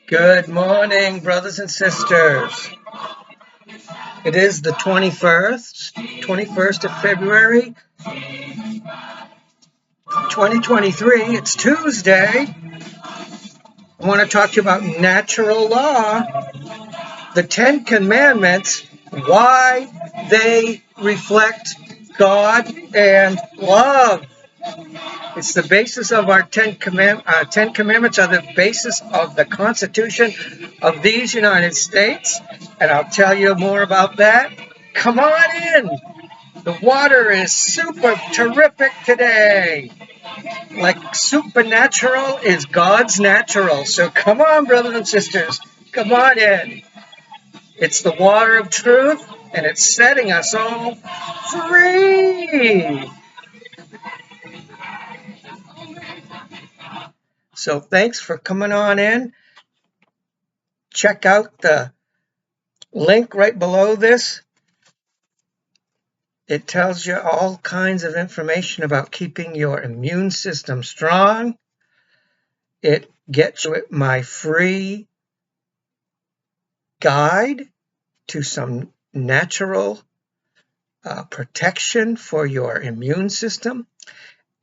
Good morning, brothers and sisters. It is the 21st of February, 2023. It's Tuesday. I want to talk to you about natural law, the 10 Commandments, why they reflect God and love. It's the basis of our 10 Commandments are the basis of the Constitution of these United States, and I'll tell you more about that. Come on in. The water is super terrific today. Like supernatural is God's natural. So come on, brothers and sisters. Come on in. It's the water of truth, and it's setting us all free. So thanks for coming on in. Check out the link right below this. It tells you all kinds of information about keeping your immune system strong. It gets you my free guide to some natural protection for your immune system.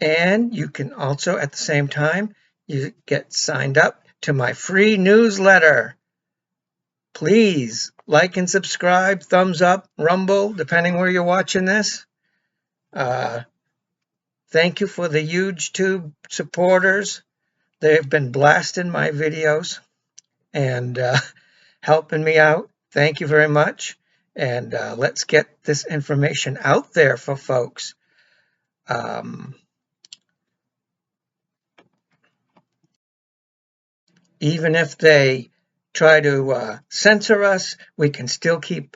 And you can also, at the same time, you get signed up to my free newsletter. Please like and subscribe, thumbs up, Rumble, depending where you're watching this. Thank you for the YouTube supporters. They've been blasting my videos and helping me out. Thank you very much. And let's get this information out there for folks. Even if they try to censor us, we can still keep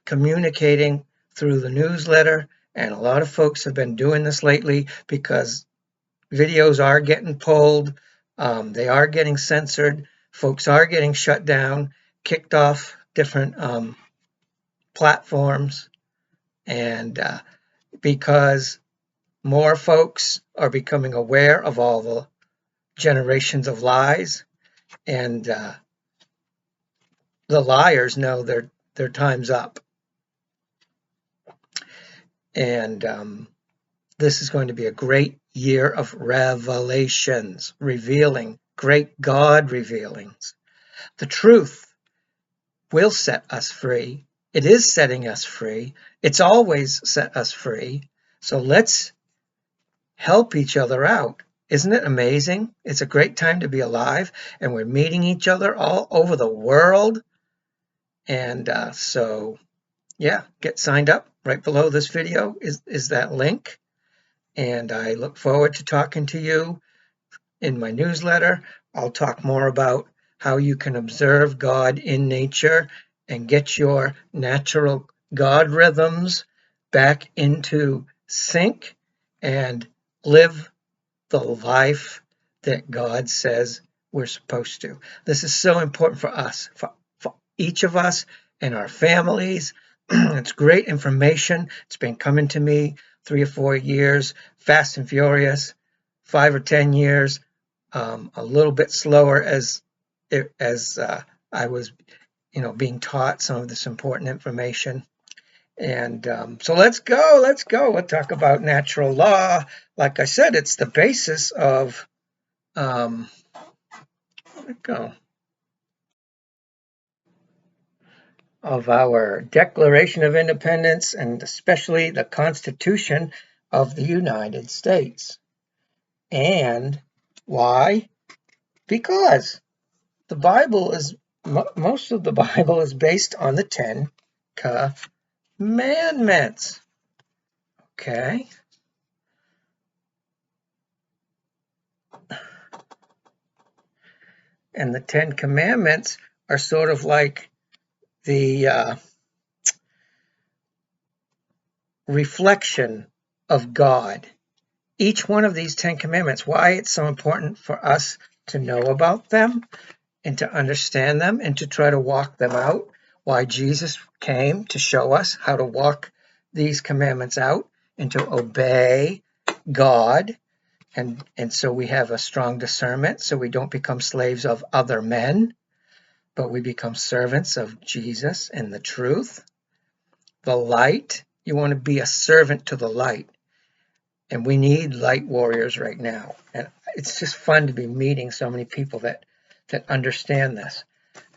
communicating through the newsletter. And a lot of folks have been doing this lately because videos are getting pulled. They are getting censored. Folks are getting shut down, kicked off different platforms. And because more folks are becoming aware of all the generations of lies, and the liars know their time's up. And this is going to be a great year of revelations, revealing, great God revealings. The truth will set us free. It is setting us free. It's always set us free. So let's help each other out. Isn't it amazing? It's a great time to be alive, and we're meeting each other all over the world. And so, yeah, get signed up. Right below this video is that link. And I look forward to talking to you in my newsletter. I'll talk more about how you can observe God in nature and get your natural God rhythms back into sync and live the life that God says we're supposed to. This is so important for us, for each of us and our families. It's great information. It's been coming to me 3 or 4 years, fast and furious, 5 or 10 years, a little bit slower as I was, being taught some of this important information. And so let's go. We'll talk about natural law. Like I said, it's the basis of of our Declaration of Independence, and especially the Constitution of the United States. And why? Because the Bible is, most of the Bible is based on the 10 Commandments. Okay. And the 10 Commandments are sort of like the reflection of God. Each one of these 10 Commandments, why it's so important for us to know about them and to understand them and to try to walk them out, why Jesus came to show us how to walk these commandments out and to obey God And so we have a strong discernment, so we don't become slaves of other men, but we become servants of Jesus and the truth. The light, you want to be a servant to the light. And we need light warriors right now. And it's just fun to be meeting so many people that understand this.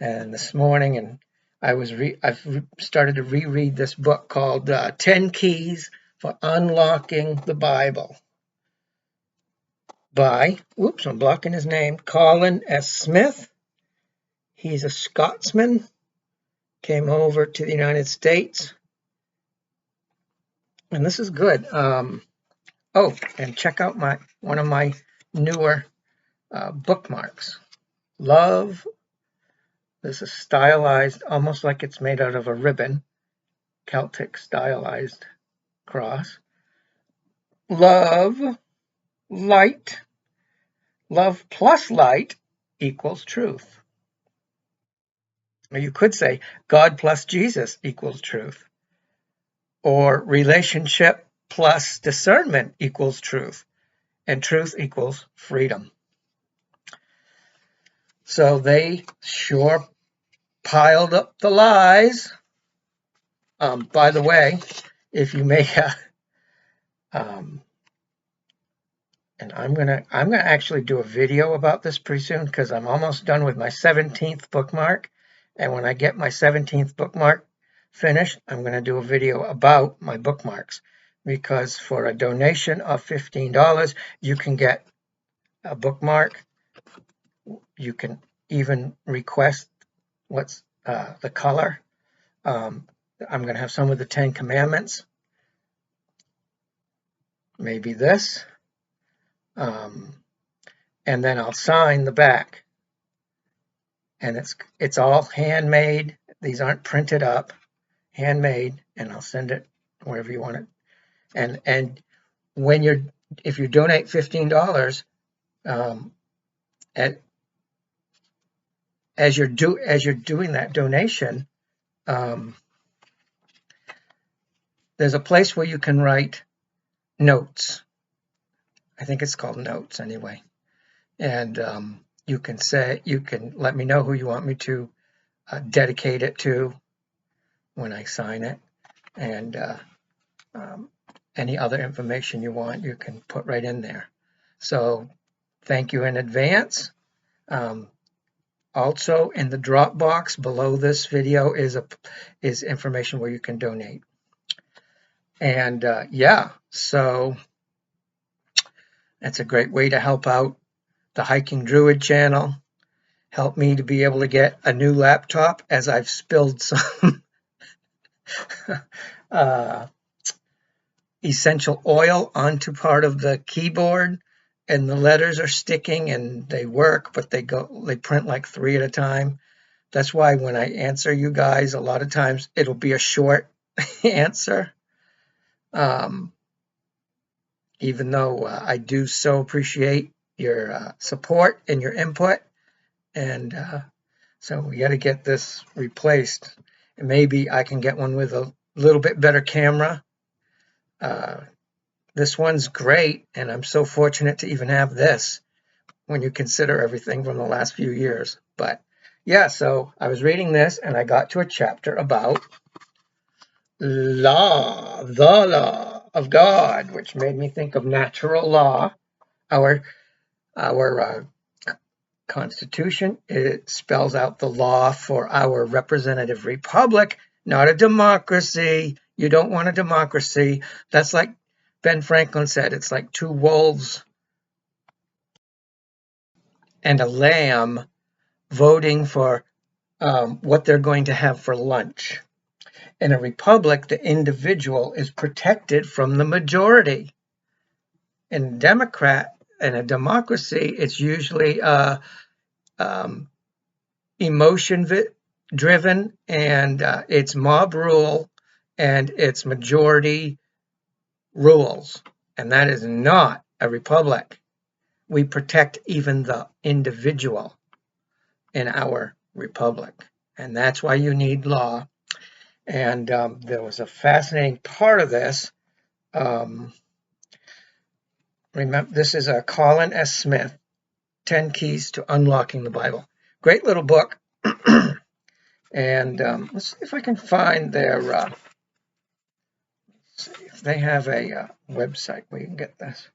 And this morning, and I've started to reread this book called 10 Keys for Unlocking the Bible by, I'm blocking his name, Colin S. Smith. He's a Scotsman, came over to the United States. And this is good. And check out one of my newer bookmarks. Love. This is stylized, almost like it's made out of a ribbon. Celtic stylized cross. Love, light. Love plus light equals truth. Or you could say God plus Jesus equals truth. Or relationship plus discernment equals truth. And truth equals freedom. So they sure piled up the lies. By the way, if you make and I'm gonna actually do a video about this pretty soon, because I'm almost done with my 17th bookmark. And when I get my 17th bookmark finished, I'm gonna do a video about my bookmarks, because for a donation of $15, you can get a bookmark. You can even request what's the color. I'm going to have some of the 10 Commandments. Maybe this. And then I'll sign the back. And it's all handmade. These aren't printed up. Handmade. And I'll send it wherever you want it. And if you donate $15, as you're doing that donation, there's a place where you can write notes. I think it's called notes anyway. And you can let me know who you want me to dedicate it to when I sign it. And any other information you want, you can put right in there. So thank you in advance. Also, in the Dropbox below this video is information where you can donate. And so that's a great way to help out the Hiking Druid channel. Help me to be able to get a new laptop, as I've spilled some essential oil onto part of the keyboard, and the letters are sticking, and they work, but they print like 3 at a time. That's why when I answer you guys, a lot of times it'll be a short answer. Even though I do so appreciate your support and your input. And so we got to get this replaced. And maybe I can get one with a little bit better camera. This one's great, and I'm so fortunate to even have this when you consider everything from the last few years. But yeah, so I was reading this, and I got to a chapter about the law of God, which made me think of natural law. Our Constitution, it spells out the law for our representative republic, not a democracy. You don't want a democracy. That's like Ben Franklin said, it's like 2 wolves and a lamb voting for what they're going to have for lunch. In a republic, the individual is protected from the majority. In a democracy, it's usually emotion-driven, and it's mob rule, and it's majority rules. And that is not a republic. We protect even the individual in our republic. And that's why you need law. And there was a fascinating part of this. Remember, this is a Colin S. Smith, 10 Keys to Unlocking the Bible. Great little book. And let's see if I can find their, see if they have a website where you can get this.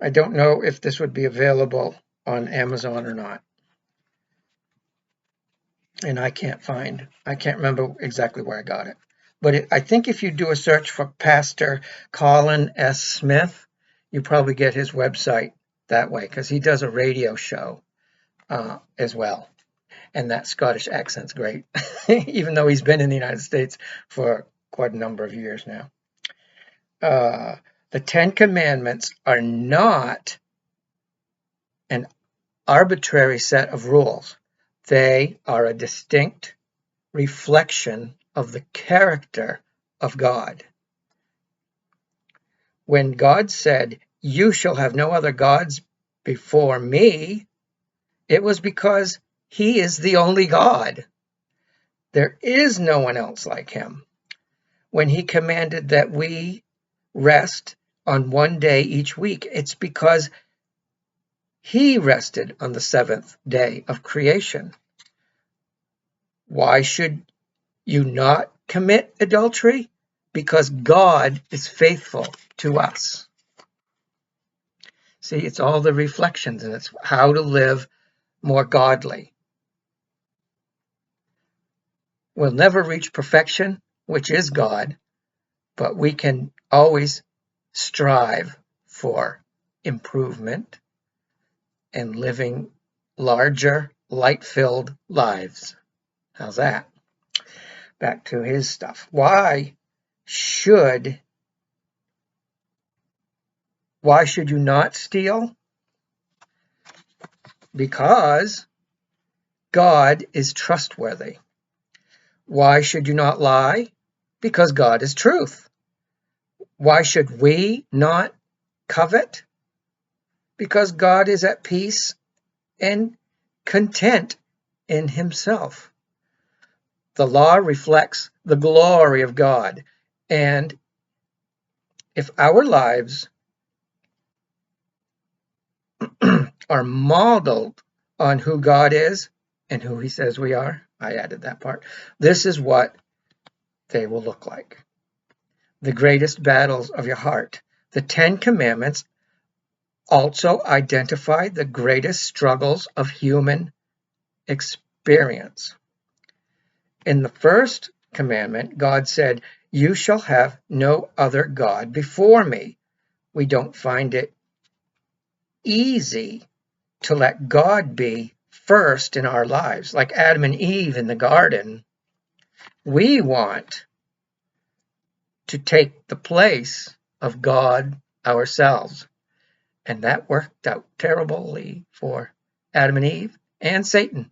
I don't know if this would be available on Amazon or not. And I can't remember exactly where I got it. But I think if you do a search for Pastor Colin S. Smith, you probably get his website that way, because he does a radio show as well. And that Scottish accent's great, even though he's been in the United States for quite a number of years now. The Ten Commandments are not an arbitrary set of rules. They are a distinct reflection of the character of God. When God said, "You shall have no other gods before me," it was because he is the only God. There is no one else like him. When he commanded that we rest on one day each week, it's because he rested on the seventh day of creation. Why should you not commit adultery? Because God is faithful to us. See, it's all the reflections, and it's how to live more godly. We'll never reach perfection, which is God, but we can always strive for improvement and living larger, light-filled lives. How's that? Back to his stuff. Why should you not steal? Because God is trustworthy. Why should you not lie? Because God is truth. Why should we not covet? Because God is at peace and content in himself. The law reflects the glory of God. And if our lives are modeled on who God is and who he says we are, I added that part, this is what they will look like. The greatest battles of your heart. The Ten Commandments also identify the greatest struggles of human experience. In the first commandment, God said, "You shall have no other God before me." We don't find it easy to let God be first in our lives, like Adam and Eve in the garden. We want to take the place of God ourselves. And that worked out terribly for Adam and Eve and Satan.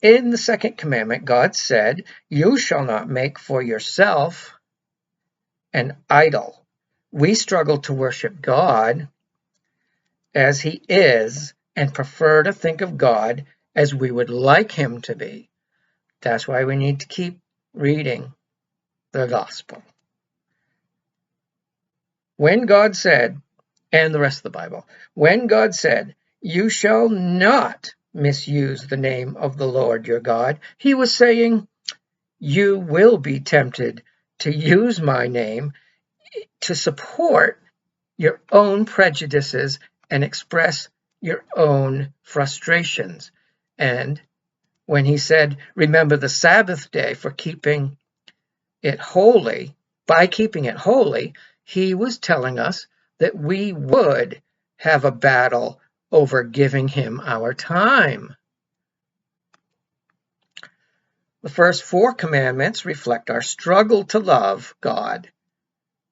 In the second commandment, God said, "You shall not make for yourself an idol." We struggle to worship God as he is and prefer to think of God as we would like him to be. That's why we need to keep reading the gospel. When God said, and the rest of the Bible, when God said, "You shall not misuse the name of the Lord your God," he was saying, you will be tempted to use my name to support your own prejudices and express your own frustrations. And when he said, "Remember the Sabbath day for keeping it holy," by keeping it holy, he was telling us that we would have a battle over giving him our time. The first 4 commandments reflect our struggle to love God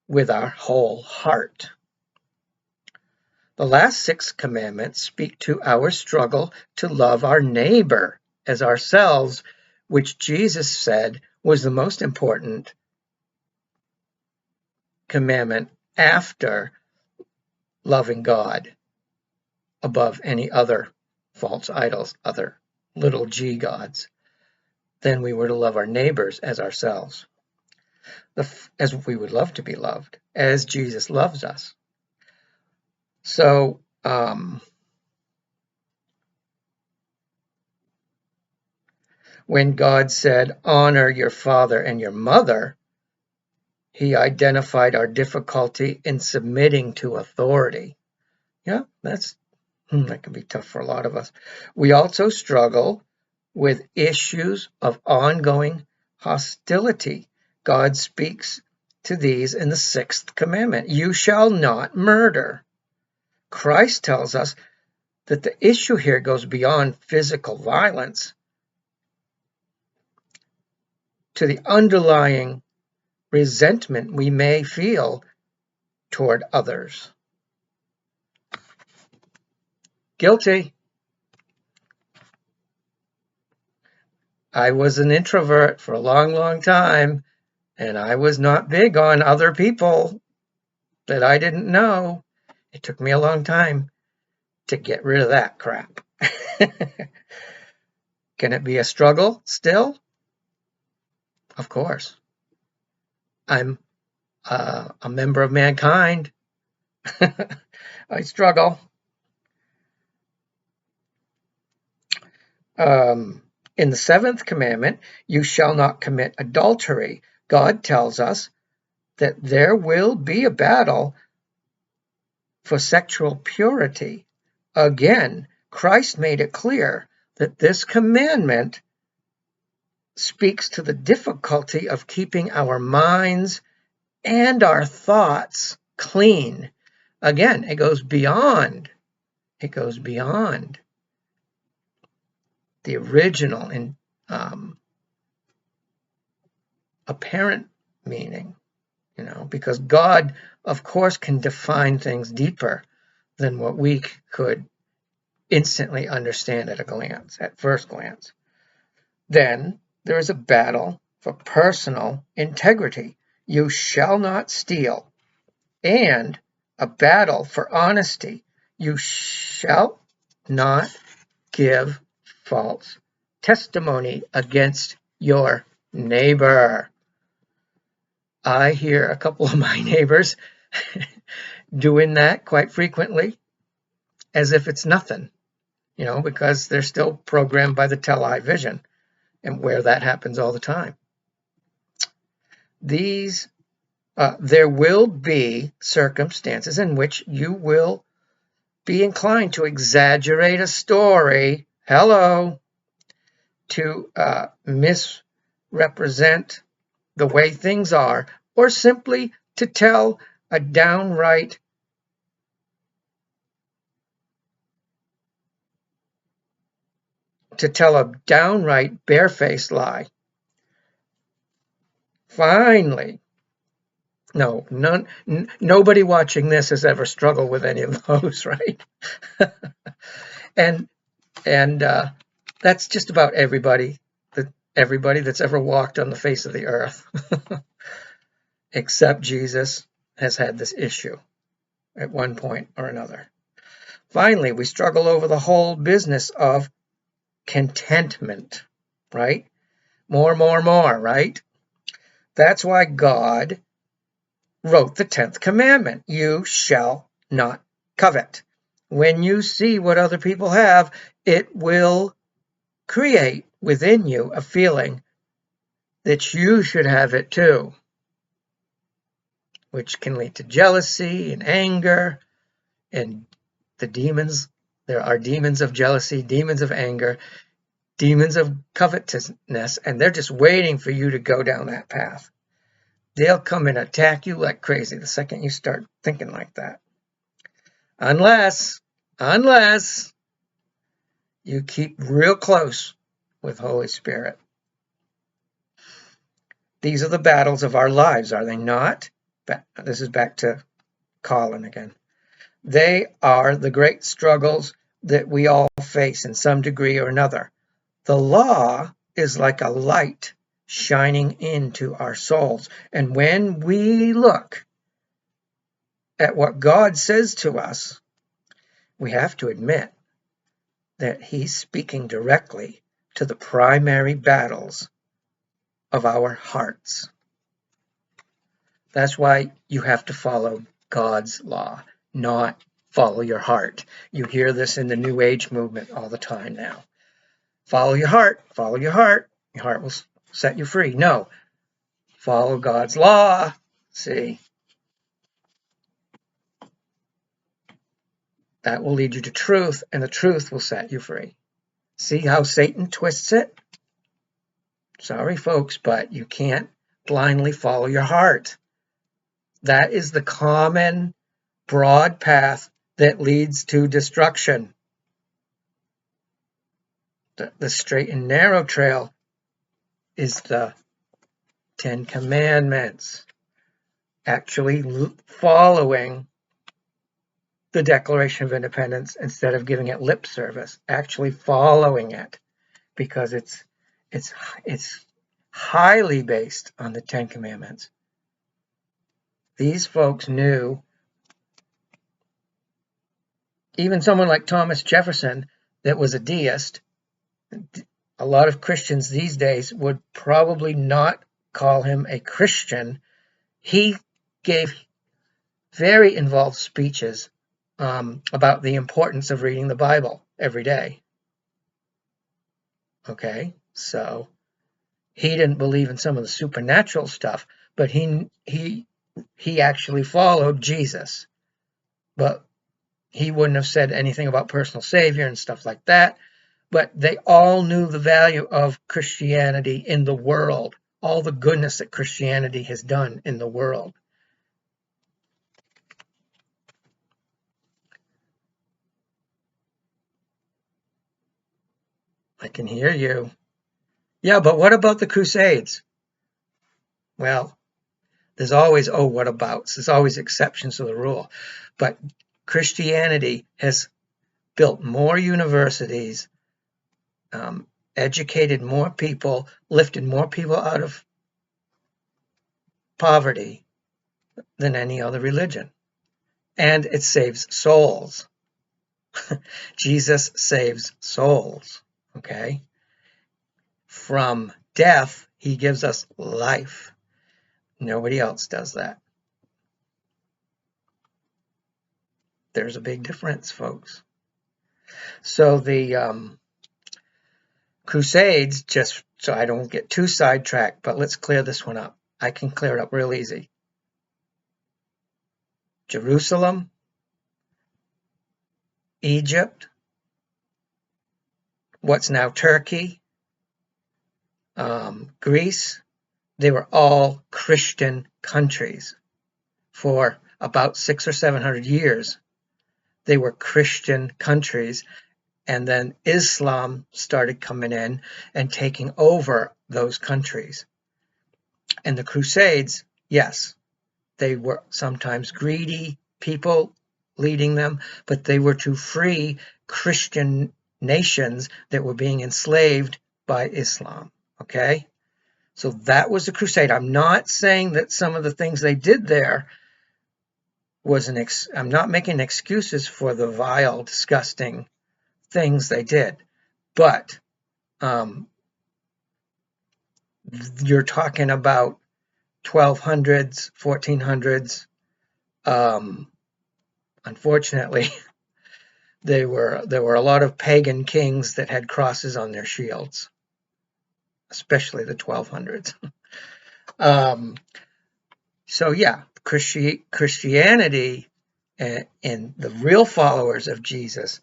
with our whole heart. The last 6 commandments speak to our struggle to love our neighbor as ourselves, which Jesus said was the most important commandment after loving God above any other false idols, other little g gods. then we were to love our neighbors as ourselves, as we would love to be loved, as Jesus loves us. So, when God said, honor your father and your mother, he identified our difficulty in submitting to authority. Yeah, that can be tough for a lot of us. We also struggle with issues of ongoing hostility. God speaks to these in the 6th commandment. You shall not murder. Christ tells us that the issue here goes beyond physical violence to the underlying resentment we may feel toward others. Guilty. I was an introvert for a long, long time, and I was not big on other people that I didn't know. It took me a long time to get rid of that crap. Can it be a struggle still? Of course. I'm a member of mankind. I struggle. In the 7th commandment, you shall not commit adultery. God tells us that there will be a battle for sexual purity. Again, Christ made it clear that this commandment speaks to the difficulty of keeping our minds and our thoughts clean. Again, it goes beyond the original and apparent meaning, because God, of course, can define things deeper than what we could instantly understand at first glance. Then there is a battle for personal integrity. You shall not steal. And a battle for honesty. You shall not give false testimony against your neighbor. I hear a couple of my neighbors doing that quite frequently, as if it's nothing, because they're still programmed by the television, and where that happens all the time. There will be circumstances in which you will be inclined to exaggerate a story, to misrepresent the way things are, or simply to tell a downright barefaced lie. Finally, nobody watching this has ever struggled with any of those, right? and that's just about everybody that's ever walked on the face of the earth, except Jesus, has had this issue at one point or another. Finally, we struggle over the whole business of contentment, right? More, right? That's why God wrote the 10th commandment. You shall not covet. When you see what other people have, it will create within you a feeling that you should have it too, which can lead to jealousy and anger and the demons. There are demons of jealousy, demons of anger, demons of covetousness, and they're just waiting for you to go down that path. They'll come and attack you like crazy the second you start thinking like that. Unless you keep real close with Holy Spirit. These are the battles of our lives, are they not? This is back to Colin again. They are the great struggles that we all face in some degree or another. The law is like a light shining into our souls. And when we look at what God says to us, we have to admit that he's speaking directly to the primary battles of our hearts. That's why you have to follow God's law, not follow your heart. You hear this in the New Age movement all the time now. Follow your heart, follow your heart. Your heart will set you free. No, follow God's law. See, that will lead you to truth, and the truth will set you free. See how Satan twists it? Sorry, folks, but you can't blindly follow your heart. That is the common, broad path that leads to destruction. The straight and narrow trail is the Ten Commandments. Actually following the Declaration of Independence instead of giving it lip service. Actually following it, because it's highly based on the Ten Commandments. These folks knew, even someone like Thomas Jefferson that was a deist, a lot of Christians these days would probably not call him a Christian. He gave very involved speeches about the importance of reading the Bible every day. Okay, so he didn't believe in some of the supernatural stuff, but he actually followed Jesus. But he wouldn't have said anything about personal savior and stuff like that. But they all knew the value of Christianity in the world, all the goodness that Christianity has done in the world. I can hear you. Yeah, but what about the Crusades? Well, there's always what abouts. There's always exceptions to the rule. But Christianity has built more universities, educated more people, lifted more people out of poverty than any other religion. And it saves souls. Jesus saves souls, okay? From death, he gives us life. Nobody else does that. There's a big difference, folks. So the Crusades, just so I don't get too sidetracked, but let's clear this one up. I can clear it up real easy. Jerusalem, Egypt, what's now Turkey, Greece, they were all Christian countries for about 600 or 700 years. They were Christian countries, and then Islam started coming in and taking over those countries. And the Crusades, yes, they were sometimes greedy people leading them, but they were to free Christian nations that were being enslaved by Islam, okay? So that was the crusade. I'm not saying that some of the things they did there was I'm not making excuses for the vile, disgusting things they did, but you're talking about 1200s, 1400s. Unfortunately, there were a lot of pagan kings that had crosses on their shields, especially the 1200s. So yeah, Christianity and the real followers of Jesus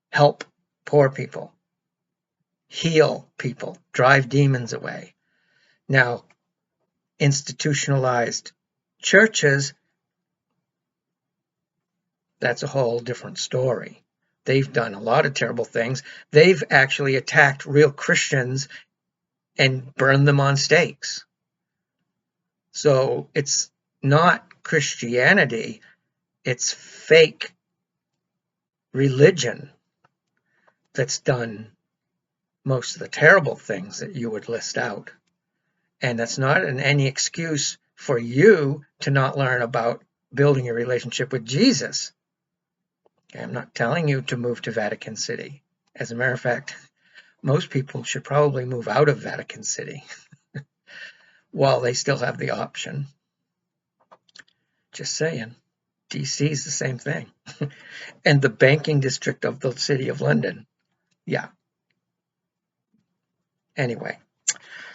help poor people, heal people, drive demons away. Now, institutionalized churches, that's a whole different story. They've done a lot of terrible things. They've actually attacked real Christians and burned them on stakes. So it's not Christianity, it's fake religion that's done most of the terrible things that you would list out. And that's not any excuse for you to not learn about building a relationship with Jesus. I'm not telling you to move to Vatican City. As a matter of fact, most people should probably move out of Vatican City while they still have the option. Just saying. DC is the same thing. And the banking district of the City of London. Yeah. Anyway,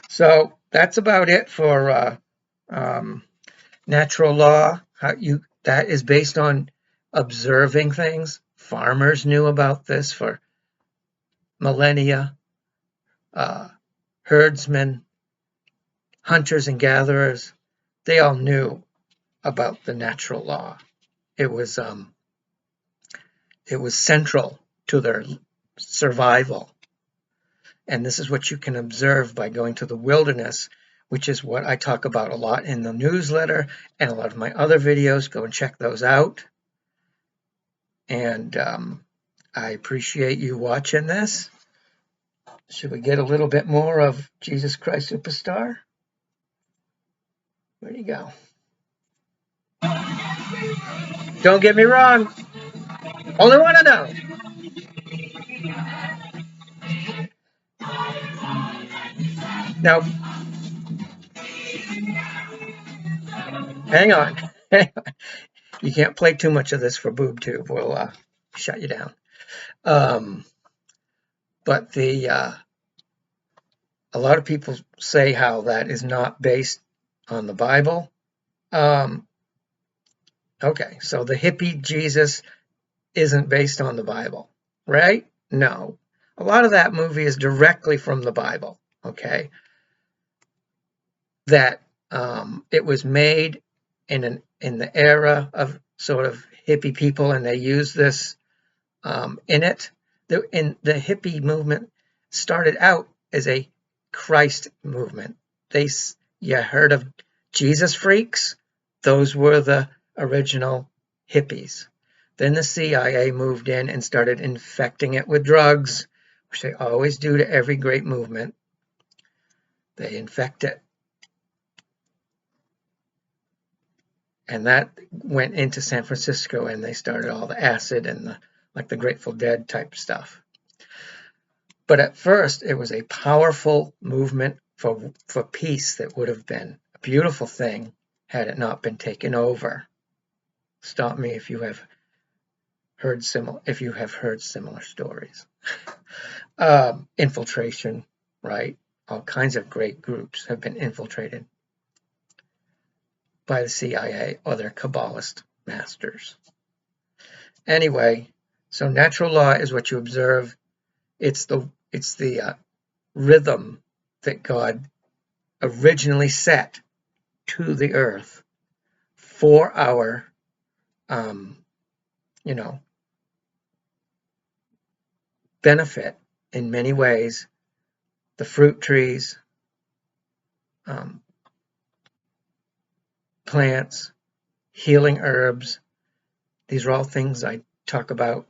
so that's about it for natural law. That is based on observing things. Farmers knew about this for millennia. Herdsmen, hunters and gatherers, they all knew about the natural law. It was central to their survival. And this is what you can observe by going to the wilderness, which is what I talk about a lot in the newsletter and a lot of my other videos. Go and check those out. And I appreciate you watching this. Should we get a little bit more of Jesus Christ Superstar? Where'd he go? Don't get me wrong. Only one of those. Now, hang on. You can't play too much of this for BoobTube. We'll shut you down. But a lot of people say how that is not based on the Bible. Okay, so the hippie Jesus isn't based on the Bible, right? No. A lot of that movie is directly from the Bible, okay? That it was made in the era of sort of hippie people, and they use this in it. The hippie movement started out as a Christ movement. You heard of Jesus freaks? Those were the original hippies. Then the CIA moved in and started infecting it with drugs, which they always do to every great movement. They infect it. And that went into San Francisco, and they started all the acid and the Grateful Dead type stuff. But at first, it was a powerful movement for peace that would have been a beautiful thing had it not been taken over. Stop me if you have heard similar stories. Infiltration, right? All kinds of great groups have been infiltrated by the CIA or their Kabbalist masters. Anyway, so natural law is what you observe. It's the rhythm that God originally set to the earth for our, benefit in many ways. The fruit trees, plants, healing herbs. These are all things I talk about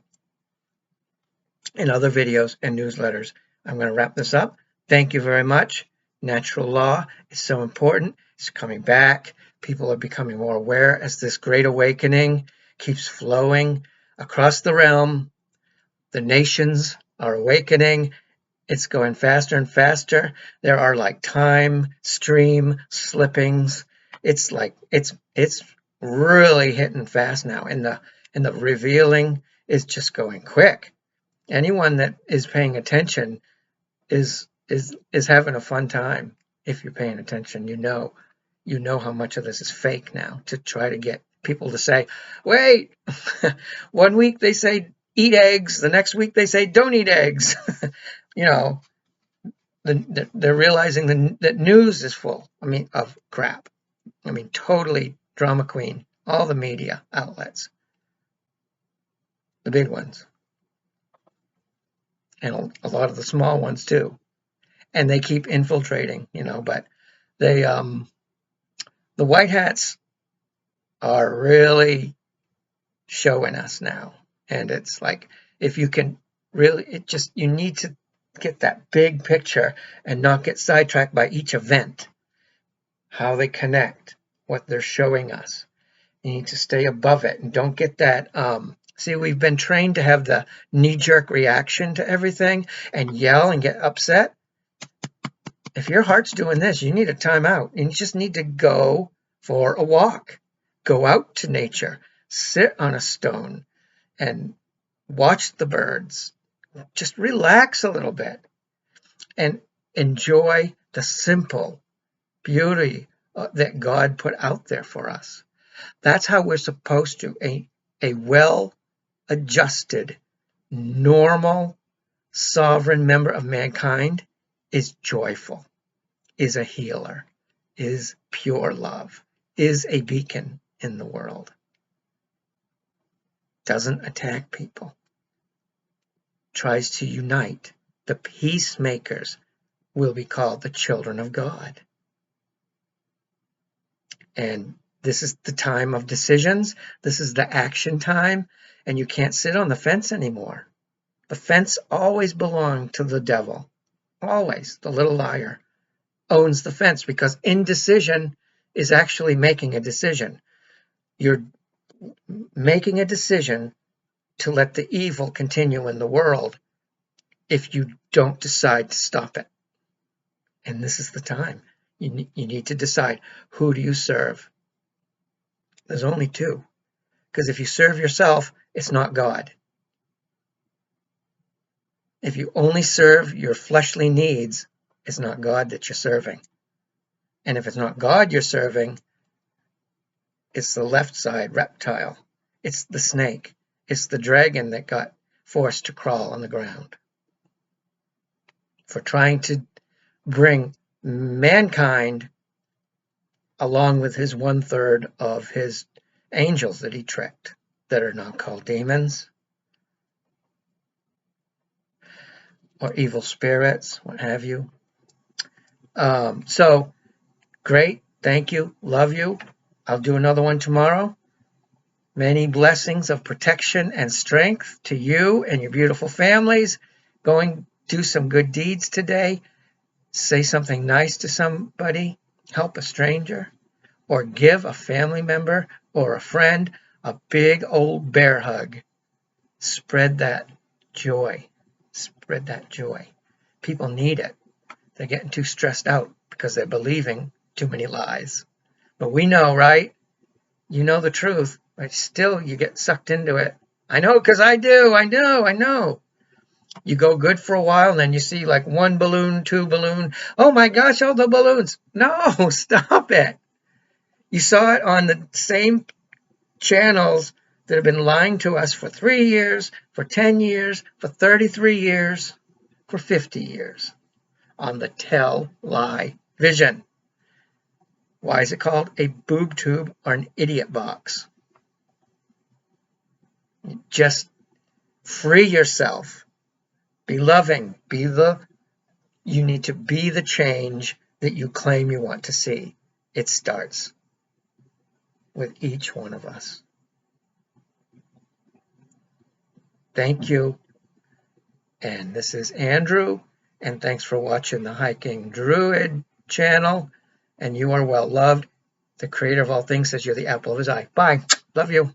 in other videos and newsletters. I'm going to wrap this up. Thank you very much. Natural law is so important. It's coming back. People are becoming more aware as this great awakening keeps flowing across the realm. The nations are awakening. It's going faster and faster. There are like time stream slippings. It's really hitting fast now, and the revealing is just going quick. Anyone that is paying attention is having a fun time. If you're paying attention, you know how much of this is fake now, to try to get people to say, wait, 1 week they say eat eggs, the next week they say don't eat eggs. They're realizing that news is full, of crap. Totally drama queen, all the media outlets, the big ones, and a lot of the small ones too. And they keep infiltrating, but they, the white hats are really showing us now. And it's like, if you can really, you need to get that big picture and not get sidetracked by each event, how they connect, what they're showing us. You need to stay above it and don't get that See, we've been trained to have the knee-jerk reaction to everything and yell and get upset. If your heart's doing this, you need a timeout. And you just need to go for a walk. Go out to nature. Sit on a stone and watch the birds. Just relax a little bit and enjoy the simple beauty that God put out there for us. That's how we're supposed to. A well-adjusted, normal, sovereign member of mankind is joyful, is a healer, is pure love, is a beacon in the world. Doesn't attack people. Tries to unite. The peacemakers will be called the children of God. And this is the time of decisions. This is the action time. And you can't sit on the fence anymore. The fence always belonged to the devil. Always. The little liar owns the fence, because indecision is actually making a decision. You're making a decision to let the evil continue in the world if you don't decide to stop it. And this is the time. You need to decide, who do you serve? There's only two. Because if you serve yourself, it's not God. If you only serve your fleshly needs, it's not God that you're serving. And if it's not God you're serving, it's the left side reptile. It's the snake. It's the dragon that got forced to crawl on the ground for trying to bring mankind along with his 1/3 of his angels that he tricked, that are now called demons or evil spirits, what have you. So great. Thank you. Love you. I'll do another one tomorrow. Many blessings of protection and strength to you and your beautiful families. Do some good deeds today. Say something nice to somebody. Help a stranger. Or give a family member or a friend a big old bear hug. Spread that joy. Spread that joy. People need it. They're getting too stressed out because they're believing too many lies. But we know, right? You know the truth, but still you get sucked into it. I know, because I do. I know. You go good for a while, and then you see like 1 balloon, 2 balloon. Oh my gosh, all the balloons. No, stop it. You saw it on the same channels that have been lying to us for 3 years, for 10 years, for 33 years, for 50 years. On the Tell Lie Vision. Why is it called a boob tube or an idiot box? Just free yourself. Be loving. You need to be the change that you claim you want to see. It starts with each one of us. Thank you. And this is Andrew. And thanks for watching the Hiking Druid channel. And you are well loved. The creator of all things says you're the apple of his eye. Bye. Love you.